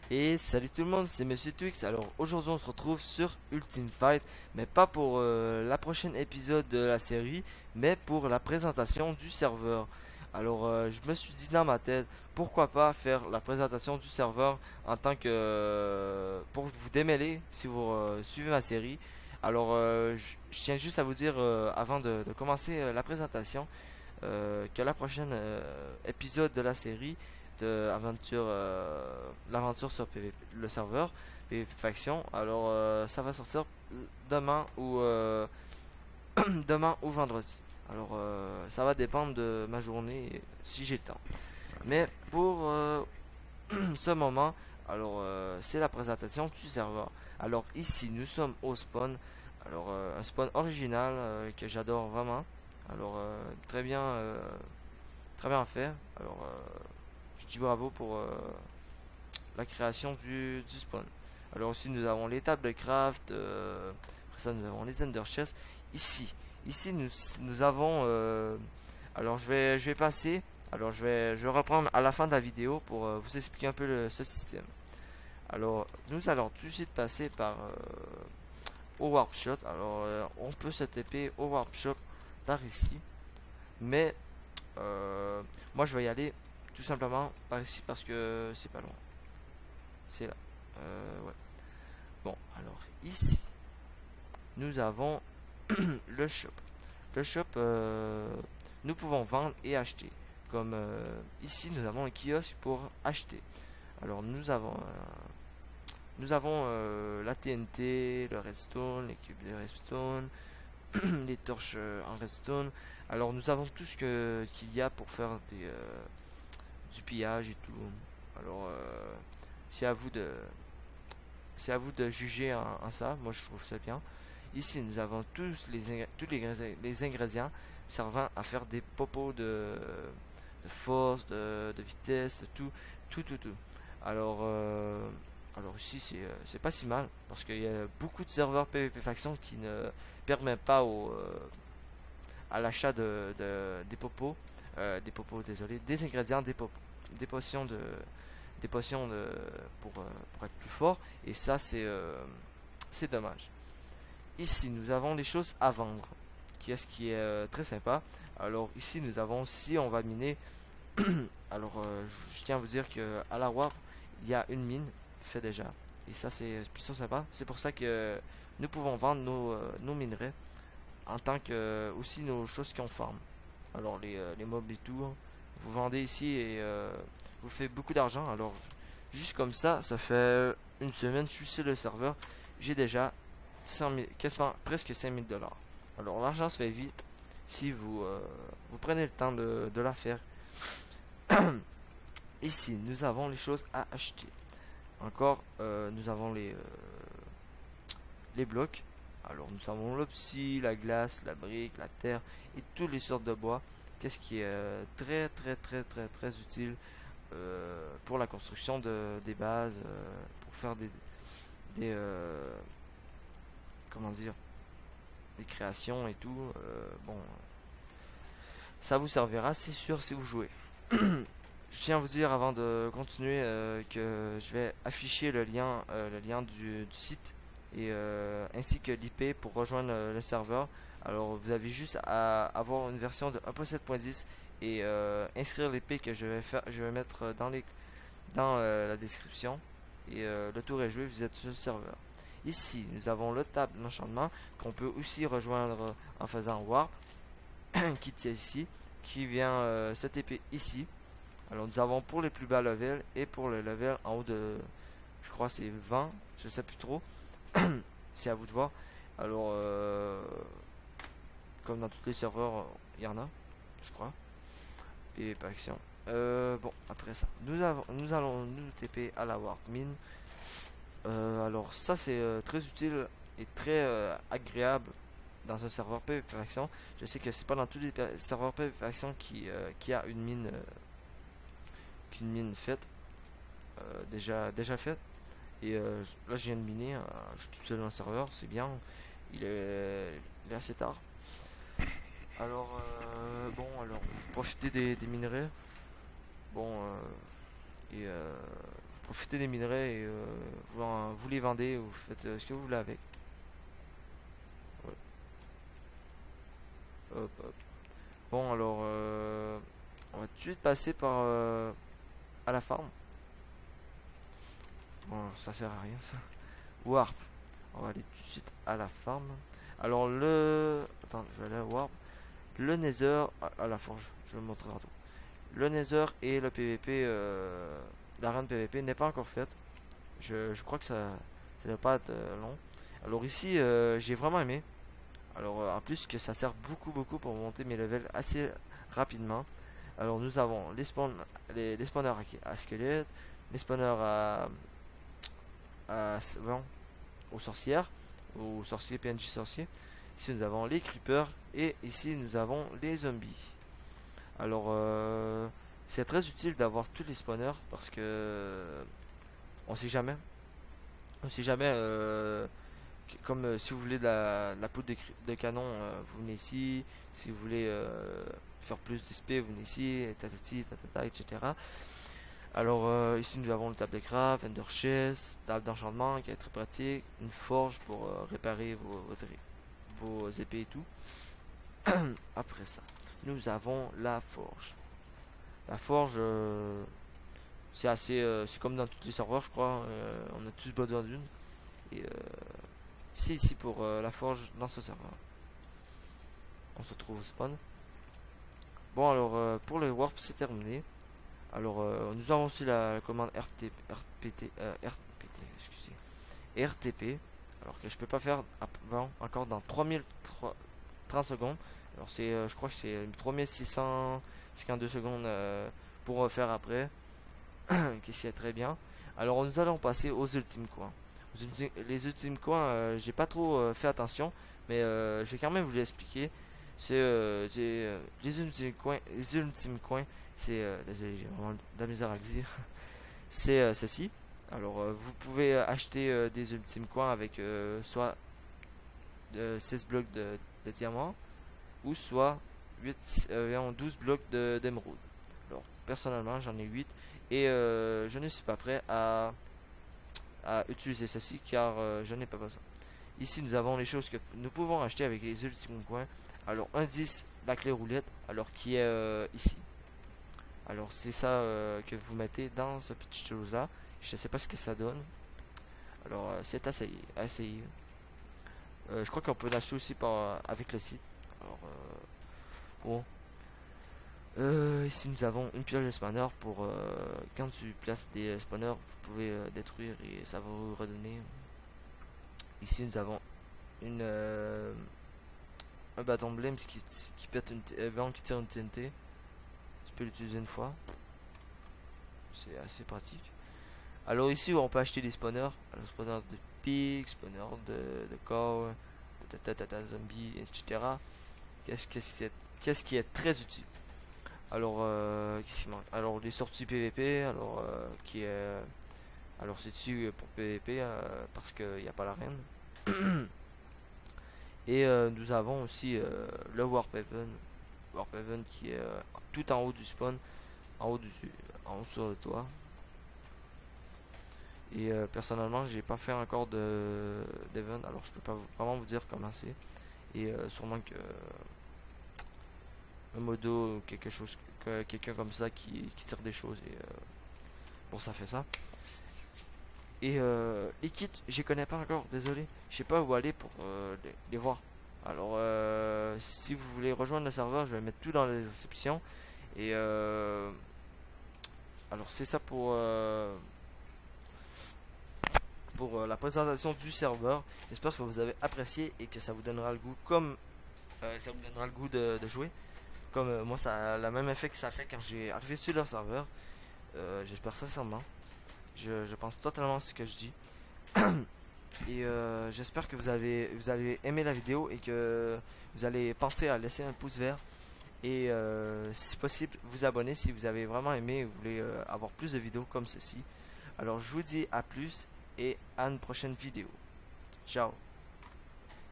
Et salut tout le monde, c'est Monsieur Twix. Alors aujourd'hui on se retrouve sur Ultimate Fight, mais pas pour la prochaine épisode de la série, mais pour la présentation du serveur. Alors je me suis dit dans ma tête, pourquoi pas faire la présentation du serveur en tant que pour vous démêler si vous suivez ma série. Alors je tiens juste à vous dire avant de commencer la présentation que la prochaine épisode de la série de aventure, l'aventure sur PvP, le serveur PvP Faction. Alors ça va sortir demain ou demain ou vendredi. Alors ça va dépendre de ma journée si j'ai le temps. Mais pour ce moment, alors c'est la présentation du serveur. Alors ici nous sommes au spawn. Alors un spawn original que j'adore vraiment. Alors très bien fait. Alors je dis bravo pour la création du spawn. Alors aussi nous avons les tables de craft, après ça nous avons les ender chests. Ici nous avons, alors je vais passer, alors je vais reprendre à la fin de la vidéo pour vous expliquer un peu ce système. Alors nous allons tout de suite passer par au warp shot. Alors on peut se TP au warp shot par ici, mais moi je vais y aller tout simplement par ici parce que c'est pas loin. C'est là. Ouais. Bon, alors ici, nous avons le shop. Le shop, nous pouvons vendre et acheter. Comme ici, nous avons un kiosque pour acheter. Alors nous avons la TNT, le redstone, les cubes de redstone, les torches en redstone. Alors nous avons tout ce qu'il y a pour faire du pillage et tout. Alors c'est à vous de c'est à vous de juger en ça. Moi, je trouve ça bien. Ici, nous avons les ingrédients servant à faire des popos de force, de vitesse, de tout, tout. Alors, alors ici, c'est pas si mal parce qu'il y a beaucoup de serveurs PvP Faction qui ne permettent pas à l'achat des popos, désolé, des ingrédients, des potions des potions pour être plus fort. Et ça, c'est dommage. Ici, nous avons des choses à vendre, qui est ce qui est très sympa. Alors ici, nous avons, si on va miner, alors je tiens à vous dire que à la Warp, il y a une mine fait déjà. Et ça, c'est plutôt sympa. C'est pour ça que nous pouvons vendre nos minerais en tant que aussi nos choses qu'on farm. Alors les mobs et tout, vous vendez ici et vous faites beaucoup d'argent. Alors juste comme ça fait une semaine que je suis sur le serveur, j'ai déjà 100 000, quasiment presque 5 000 $. Alors l'argent se fait vite si vous prenez le temps de la faire. Ici, nous avons les choses à acheter. Encore, nous avons les blocs. Alors nous avons l'opsie, la glace, la brique, la terre et toutes les sortes de bois. Qu'est-ce qui est très utile pour la construction des bases, pour faire des comment dire, des créations et tout. Bon, ça vous servira, c'est sûr, si vous jouez. Je tiens à vous dire avant de continuer que je vais afficher le lien du site et ainsi que l'IP pour rejoindre le serveur. Alors vous avez juste à avoir une version de 1.7.10 et inscrire l'IP que je vais mettre dans la description et le tour est joué, vous êtes sur le serveur. Ici, nous avons le table d'enchantement qu'on peut aussi rejoindre en faisant warp qui tient ici, qui vient se TP ici. Alors nous avons pour les plus bas levels et pour le level en haut de, je crois c'est 20, je sais plus trop, c'est à vous de voir. Alors comme dans tous les serveurs, il y en a, je crois, et pas action. Bon, après ça, nous allons nous TP à la Warp Mine. Alors ça c'est très utile et très agréable dans un serveur PvP Faction. Je sais que c'est pas dans tous les serveurs PvP Faction qui a une mine faite, déjà faite. Et là, je viens de miner, je suis tout seul dans le serveur, c'est bien. Il est assez tard. Alors, bon, alors, vous profitez des minerais. Bon, et vous profitez des minerais et vous les vendez, vous faites ce que vous voulez avec. Ouais. Hop, hop. Bon, alors, on va tout de suite passer par à la farm. Bon, ça sert à rien ça. Warp. On va aller tout de suite à la farm. Alors attends, je vais aller à Warp. Le Nether à la forge. Je vais vous montrer tantôt. Le Nether et le PVP, l'arène PVP n'est pas encore faite. Je crois que ça va pas être long. Alors ici, j'ai vraiment aimé. Alors en plus que ça sert beaucoup pour monter mes levels assez rapidement. Alors nous avons les spawners à squelettes, les spawners bon, aux sorciers PNJ sorciers. Ici nous avons les creepers et ici nous avons les zombies. Alors c'est très utile d'avoir tous les spawners parce que on sait jamais. On sait jamais comme si vous voulez de la poudre de canon, vous venez ici. Si vous voulez faire plus d'XP, vous venez ici, tatati, tatata, etc. Alors ici nous avons une table de craft, ender chest, table d'enchantement qui est très pratique, une forge pour réparer vos épées et tout. Après ça, nous avons la forge. La forge, c'est assez, c'est comme dans tous les serveurs, je crois. On a tous besoin d'une. Et c'est ici pour la forge dans ce serveur. On se trouve au spawn. Bon, alors pour les warp, c'est terminé. Alors, nous avons aussi la commande RTP, alors que je peux pas faire avant, encore dans 3030 secondes. Alors, je crois que c'est 3652 secondes pour faire après, qu'est-ce qui est très bien. Alors, nous allons passer aux ultimes coins. Les ultimes coins, j'ai pas trop fait attention, mais je vais quand même vous l'expliquer. Les ultimes coins, c'est désolé, j'ai vraiment de la misère à le dire. C'est ceci. Alors, vous pouvez acheter des ultimes coins avec soit 16 blocs de diamants ou soit 12 blocs d'émeraude. Alors, personnellement, j'en ai 8 et je ne suis pas prêt à utiliser ceci car je n'ai pas besoin. Ici, nous avons les choses que nous pouvons acheter avec les ultimes coins. Alors, indice, la clé roulette, alors qui est ici. Alors, c'est ça que vous mettez dans ce petit chose là. Je sais pas ce que ça donne. Alors, c'est à essayer. Je crois qu'on peut l'acheter aussi avec le site. Alors, bon. Ici, nous avons une pioche de spawner pour quand tu places des spawners, vous pouvez détruire et ça va vous redonner. Ici, nous avons un bâton blême qui pète qui tire une TNT. Tu peux l'utiliser une fois. C'est assez pratique. Alors ici, on peut acheter des spawners. Alors, spawner de pigs, spawner de corps, de zombies, etc. Qu'est-ce qui est très utile. Alors, qu'est-ce qui manque? Alors, les sorties PVP. Alors, alors c'est dessus pour PVP parce qu'il n'y a pas l'arène. Et nous avons aussi le Warp Haven qui est tout en haut du spawn, en haut sur le toit. Et personnellement, j'ai pas fait encore d'event, alors je peux pas vraiment vous dire comment c'est. Et sûrement que un modo ou quelque chose, quelqu'un comme ça qui tire des choses et bon, ça fait ça. Et les kits, je connais pas encore, désolé. Je sais pas où aller pour les voir. Alors, si vous voulez rejoindre le serveur, je vais mettre tout dans la description. Et alors, c'est ça pour la présentation du serveur. J'espère que vous avez apprécié et que ça vous donnera le goût, comme ça vous donnera le goût de jouer. Comme moi, ça a le même effet que ça fait quand j'ai arrivé sur leur serveur. J'espère sincèrement. Je pense totalement à ce que je dis. Et j'espère que vous allez aimer la vidéo et que vous allez penser à laisser un pouce vert. Et si possible, vous abonner si vous avez vraiment aimé et vous voulez avoir plus de vidéos comme ceci. Alors je vous dis à plus et à une prochaine vidéo. Ciao.